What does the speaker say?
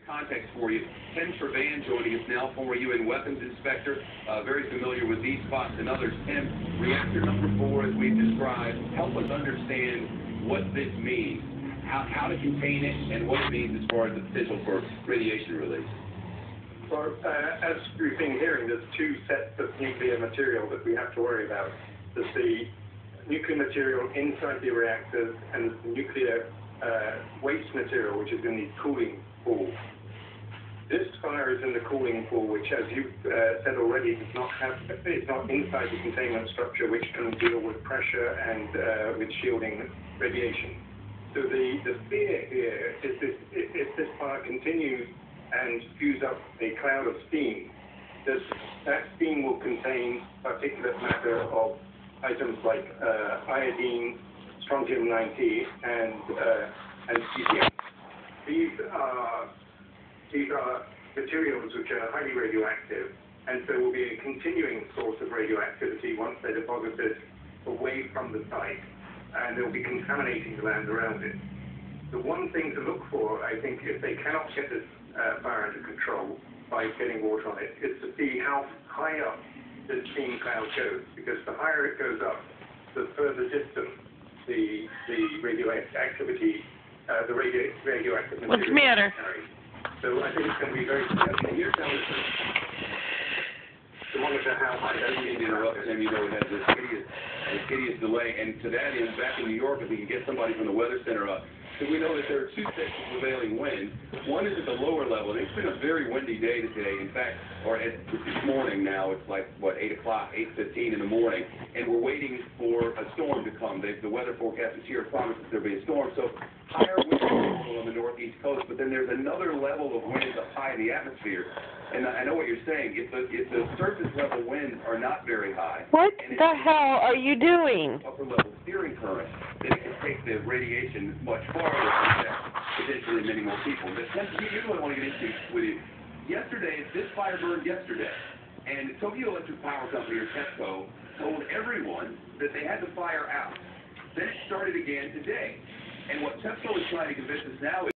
Context for you. Ken Trevan joining us now, former UN weapons inspector, very familiar with these spots and others. Ken, reactor number 4, as we've described, help us understand what this means, how to contain it, and what it means as far as the potential for radiation release. Well, as we've been hearing, there's 2 sets of nuclear material that we have to worry about. There's the nuclear material inside the reactors, and there's the nuclear waste material, which is in the cooling pool. This fire is in the cooling pool, which, as you said already, it's not inside the containment structure, which can deal with pressure and with shielding radiation. So the fear here is if this fire continues and spews up a cloud of steam, that steam will contain particulate matter of items like iodine, strontium-90, and cesium. These are materials which are highly radioactive, and so will be a continuing source of radioactivity once they're deposited away from the site, and they'll be contaminating the land around it. The one thing to look for, I think, if they cannot get this fire under control by getting water on it, is to see how high up the steam cloud goes, because the higher it goes up, the further distant the radioactive material. What's the matter? So I think it's going to be very significant. Here's how to monitor how high that steam interrupt him, you know, it has this hideous delay, and to that end, back in New York, if we can get somebody from the Weather Center up, so we know that there are 2 sections of prevailing wind. One is at the lower level, and it's been a very windy day today. In fact, this morning now, it's like, 8 o'clock, 8:15 in the morning, and we're waiting for a storm to come. The weather forecasters here promise that there'll be a storm, so higher wind on the northeast coast, but then there's another level of winds up high in the atmosphere. And I know what you're saying. If the surface level winds are not very high, what the hell are you doing? Upper level steering current, then it can take the radiation much farther than that, potentially many more people. But here's what I want to get into with you. Yesterday, this fire burned yesterday, and Tokyo Electric Power Company, or TEPCO, told everyone that they had the fire out. Then it started again today. And what TEPCO is trying to convince us now is